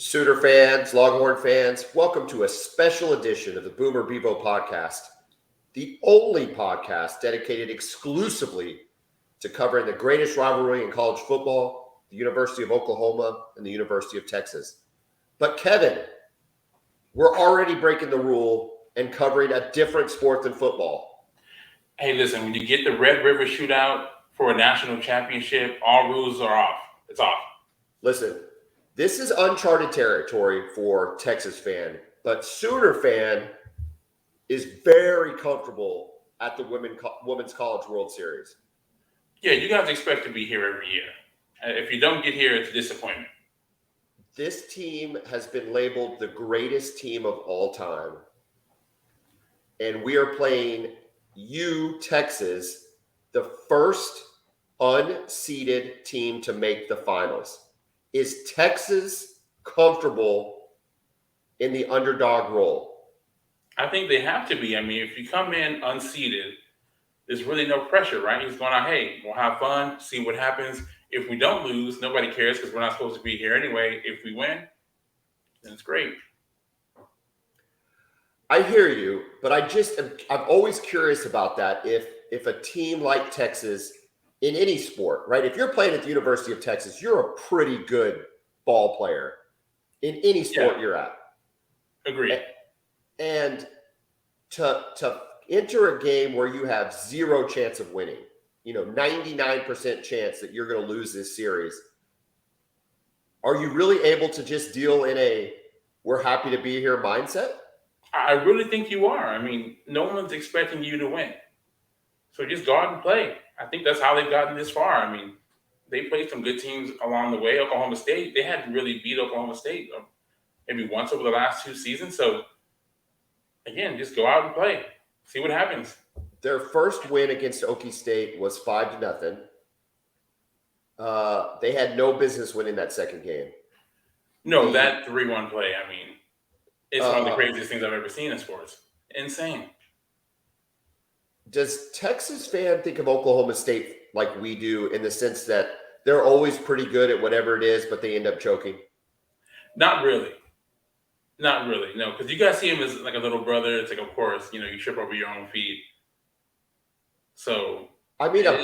Sooner fans, Longhorn fans, welcome to a special edition of the Boomer Bevo podcast, the only podcast dedicated exclusively to covering the greatest rivalry in college football, the University of Oklahoma and the University of Texas. But Kevin, we're already breaking the rule and covering a different sport than football. Hey, listen, when you get the Red River shootout for a national championship, all rules are off. It's off. Listen, this is uncharted territory for Texas fan, but Sooner fan is very comfortable at the Women's College World Series. Yeah, you guys expect to be here every year. If you don't get here, it's a disappointment. This team has been labeled the greatest team of all time. And we are playing Texas, the first unseeded team to make the finals. Is Texas comfortable in the underdog role? I think they have to be. I mean, if you come in unseeded, there's really no pressure, right? He's going out, hey, we'll have fun, see what happens. If we don't lose, nobody cares because we're not supposed to be here anyway. If we win, then it's great. I hear you, but I'm always curious about that. If a team like Texas, in any sport, right? If you're playing at the University of Texas, you're a pretty good ball player in any sport you're at. Agree. And to enter a game where you have zero chance of winning, 99% chance that you're going to lose this series, are you really able to just deal in a we're happy to be here mindset? I really think you are. I mean, no one's expecting you to win. So just go out and play. I think that's how they've gotten this far. I mean, they played some good teams along the way. Oklahoma State, they hadn't really beat Oklahoma State maybe once over the last two seasons. So, again, just go out and play. See what happens. Their first win against Okie State was 5-0. They had no business winning that second game. No, that 3-1 play, I mean, it's one of the craziest things I've ever seen in sports. Insane. Does Texas fan think of Oklahoma State like we do in the sense that they're always pretty good at whatever it is, but they end up choking? Not really. Not really, no. Because you guys see him as like a little brother. It's like, of course, you trip over your own feet. So, I mean, a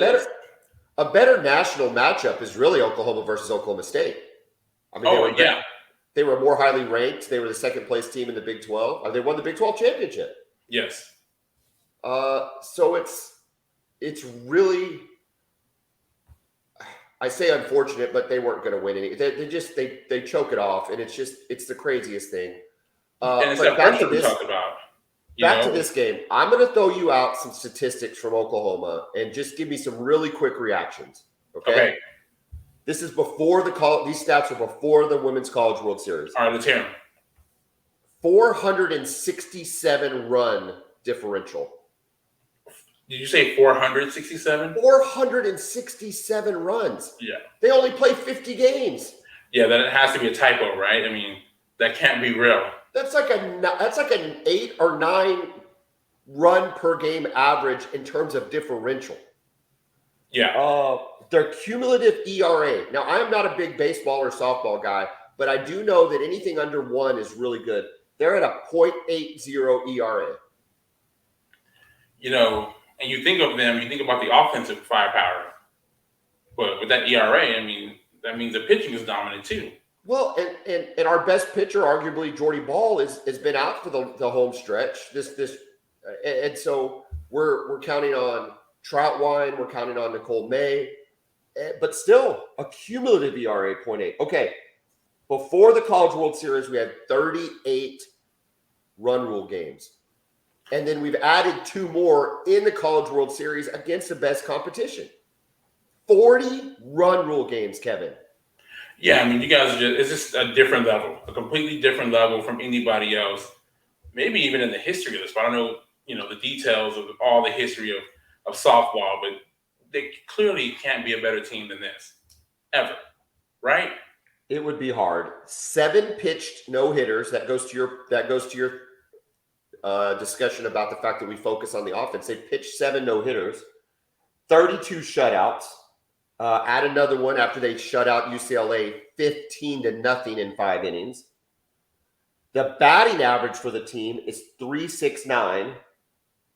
better national matchup is really Oklahoma versus Oklahoma State. I mean, they were more highly ranked. They were the second place team in the Big 12. They won the Big 12 championship. Yes. So it's really, I say unfortunate, but they weren't going to win any. They choke it off, and it's the craziest thing. And it's that pressure we talked about. Back to this game, I'm going to throw you out some statistics from Oklahoma and just give me some really quick reactions. Okay. This is before these stats are before the Women's College World Series. All right, let's hear them. 467 run differential. Did you say 467? 467 runs. Yeah. They only play 50 games. Yeah, that has to be a typo, right? I mean, that can't be real. That's like an 8 or 9 run per game average in terms of differential. Yeah. Their cumulative ERA. Now, I am not a big baseball or softball guy, but I do know that anything under 1 is really good. They're at a .80 ERA. And you think of them, you think about the offensive firepower. But with that ERA, I mean, that means the pitching is dominant too. Well, and our best pitcher, arguably Jordy Ball, has been out for the home stretch. And so we're counting on Troutwine, we're counting on Nicole May, but still a cumulative ERA 0.8. Okay, before the College World Series, we had 38 run rule games. And then we've added 2 more in the College World Series against the best competition. 40 run rule games, Kevin. Yeah, I mean, you guys it's just a different level, a completely different level from anybody else. Maybe even in the history of this, but I don't know, the details of all the history of softball, but they clearly can't be a better team than this, ever, right? It would be hard. 7 pitched no-hitters. That goes to your discussion about the fact that we focus on the offense. They pitched 7 no-hitters, 32 shutouts, Add another one after they shut out UCLA 15-0 in 5 innings. The batting average for the team is 369,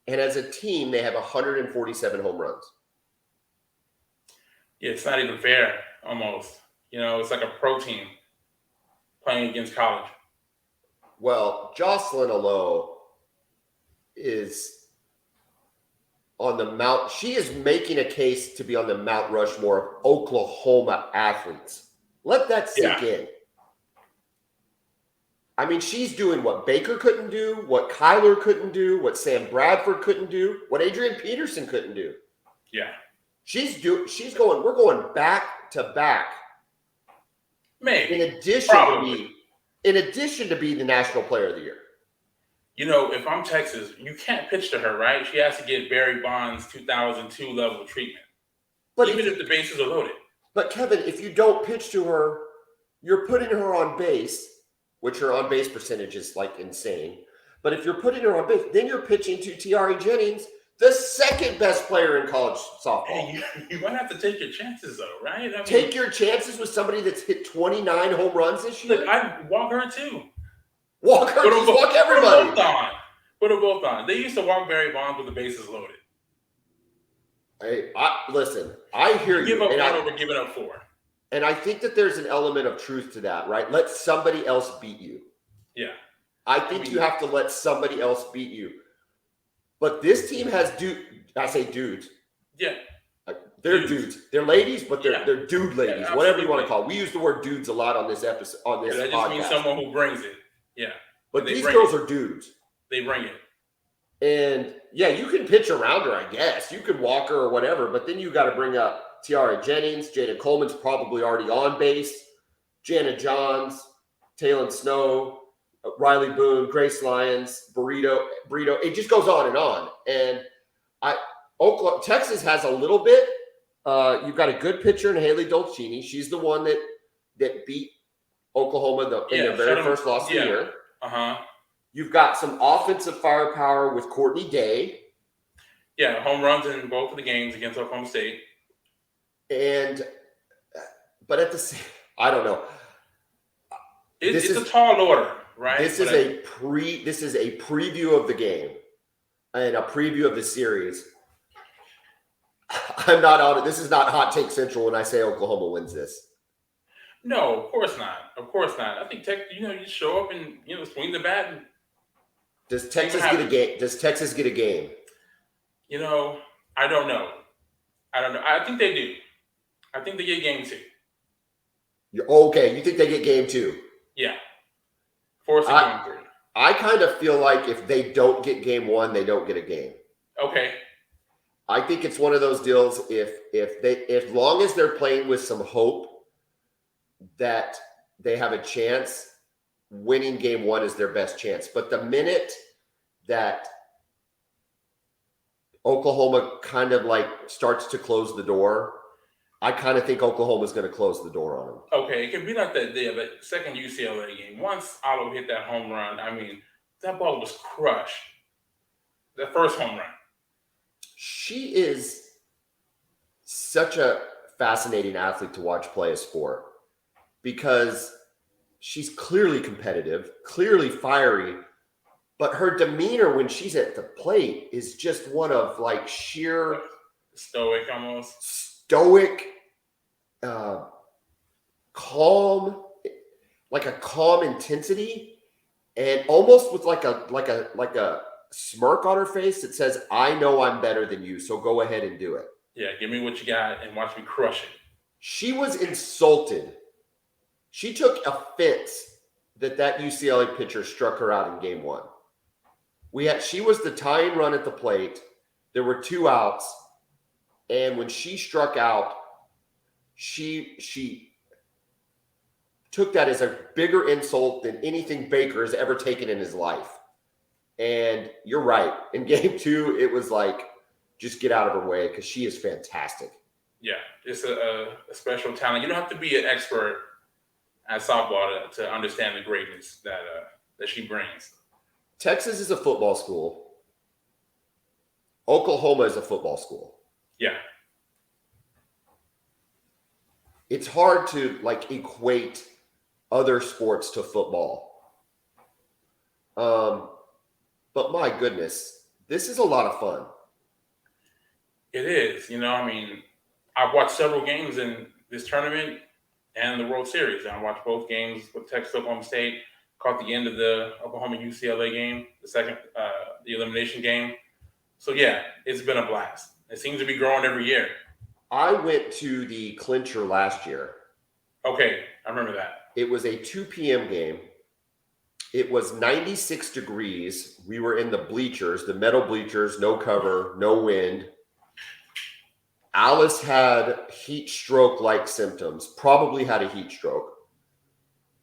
and as a team, they have 147 home runs. Yeah, it's not even fair. Almost, it's like a pro team playing against college. Well, Jocelyn Alo is on the Mount. She is making a case to be on the Mount Rushmore of Oklahoma athletes. Let that sink in. I mean, she's doing what Baker couldn't do, what Kyler couldn't do, what Sam Bradford couldn't do, what Adrian Peterson couldn't do. Yeah. We're going back to back. Maybe. In addition to being the National Player of the Year. If I'm Texas, you can't pitch to her, right? She has to get Barry Bonds 2002 level treatment. But even if the bases are loaded. But Kevin, if you don't pitch to her, you're putting her on base, which her on base percentage is like insane. But if you're putting her on base, then you're pitching to Tiare Jennings, the second best player in college softball. Hey, you might have to take your chances, though, right? Take your chances with somebody that's hit 29 home runs this year. Look, I'd walk her too. Walk everybody. Put them both on. They used to walk Barry Bonds with the bases loaded. Hey, listen, I hear you. Give up one over giving up 4. And I think that there's an element of truth to that, right? Let somebody else beat you. Yeah. I think you have to let somebody else beat you. But this team has I say dudes. Yeah. They're dudes. They're ladies, but they're dude ladies, whatever you want to call it. We use the word dudes a lot on this episode, on this that podcast. just means someone who brings it. Yeah. But these girls are dudes. They bring it. And yeah, you can pitch around her, I guess. You can walk her or whatever, but then you got to bring up Tiare Jennings. Jada Coleman's probably already on base. Jana Johns, Taylon Snow, Riley Boone, Grace Lyons, Burrito. It just goes on and on. And Texas has a little bit. You've got a good pitcher in Haley Dolcini. She's the one that beat Oklahoma in their very first loss of the year. You've got some offensive firepower with Courtney Day. Yeah, home runs in both of the games against Oklahoma State. But at the same, I don't know. It's a tall order, right? This is a preview of the game and a preview of the series. I'm not on it. This is not Hot Take Central when I say Oklahoma wins this. No, of course not. I think you just show up and swing the bat. And Does Texas get a game? I don't know. I think they do. I think they get game 2. Okay, you think they get game 2? Yeah. Force a game 3. I kind of feel like if they don't get game 1, they don't get a game. Okay. I think it's one of those deals. If long as they're playing with some hope that they have a chance, winning game 1 is their best chance. But the minute that Oklahoma kind of like starts to close the door, I kind of think Oklahoma's going to close the door on them. Okay, it could be like the second UCLA game. Once Alo hit that home run, that ball was crushed. That first home run. She is such a fascinating athlete to watch play a sport because she's clearly competitive, clearly fiery, but her demeanor when she's at the plate is just one of like sheer stoic, almost stoic, calm, like a calm intensity, and almost with like a smirk on her face that says, "I know I'm better than you, so go ahead and do it." Yeah, give me what you got and watch me crush it. She was insulted. She took offense that UCLA pitcher struck her out in game 1. She was the tying run at the plate. There were 2 outs, and when she struck out, she took that as a bigger insult than anything Baker has ever taken in his life. And you're right. In game 2, it was like, just get out of her way because she is fantastic. Yeah, it's a special talent. You don't have to be an expert at softball to understand the greatness that she brings. Texas is a football school. Oklahoma is a football school. Yeah. it's hard to like equate other sports to football. But my goodness, this is a lot of fun. It is. I mean, I've watched several games in this tournament and the World Series. I watched both games with Texas Oklahoma State. Caught the end of the Oklahoma UCLA game, the second, the elimination game. So yeah, it's been a blast. It seems to be growing every year. I went to the clincher last year. Okay, I remember that. It was a 2 p.m. game. It was 96 degrees. We were in the bleachers, the metal bleachers, no cover, no wind. Alice had heat stroke-like symptoms, probably had a heat stroke.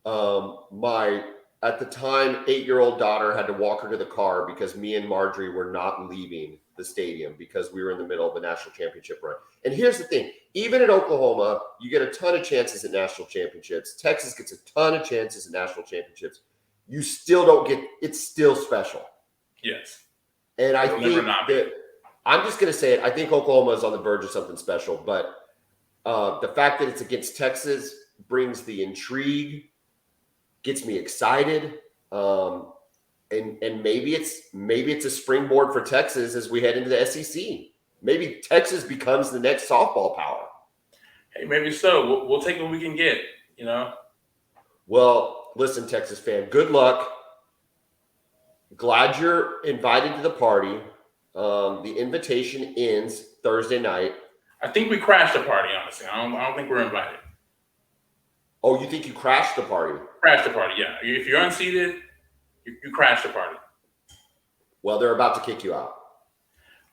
My, at the time, 8-year-old daughter had to walk her to the car because me and Marjorie were not leaving the stadium because we were in the middle of a national championship run. And here's the thing. Even in Oklahoma, you get a ton of chances at national championships. Texas gets a ton of chances at national championships. You still don't get – it's still special. Yes. And I think that – I'm just going to say it. I think Oklahoma is on the verge of something special. But the fact that it's against Texas brings the intrigue, gets me excited. And maybe it's a springboard for Texas as we head into the SEC. Maybe Texas becomes the next softball power. Hey, maybe so. We'll take what we can get, Well, listen, Texas fan, good luck. Glad you're invited to the party. The invitation ends Thursday night. I think we crashed the party, honestly. I don't think we're invited. Oh, you think you crashed the party? Crashed the party, yeah. If you're unseated, you crash the party. Well, they're about to kick you out.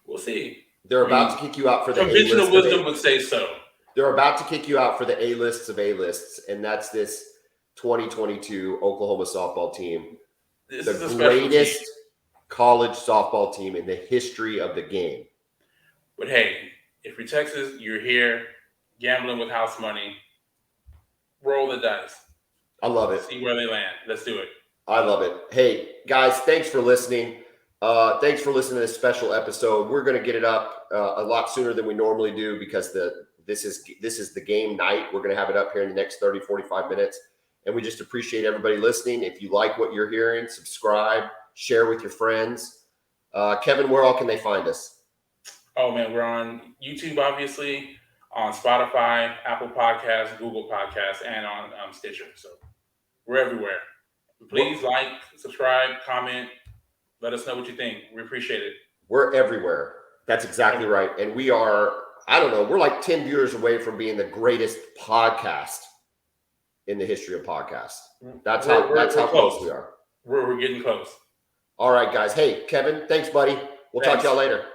We'll see. They're about to kick you out for the conventional wisdom would say so. They're about to kick you out for the A-lists of A-lists, and that's this 2022 Oklahoma softball team. This the is a greatest college softball team in the history of the game. But hey, if you're Texas, you're here gambling with house money. Roll the dice. I love it. See where they land. Let's do it. I love it. Hey, guys, thanks for listening. Thanks for listening to this special episode. We're going to get it up a lot sooner than we normally do because this is the game night. We're going to have it up here in the next 30, 45 minutes. And we just appreciate everybody listening. If you like what you're hearing, subscribe, share with your friends. Kevin, where all can they find us? Oh, man, we're on YouTube, obviously, on Spotify, Apple Podcasts, Google Podcasts, and on Stitcher. So we're everywhere. Please like, subscribe, comment. Let us know what you think. We appreciate it. We're everywhere. That's exactly right. And we are, I don't know, we're like 10 viewers away from being the greatest podcast in the history of podcasts. That's how close we are. We're getting close. All right, guys. Hey, Kevin, thanks, buddy. We'll talk to y'all later.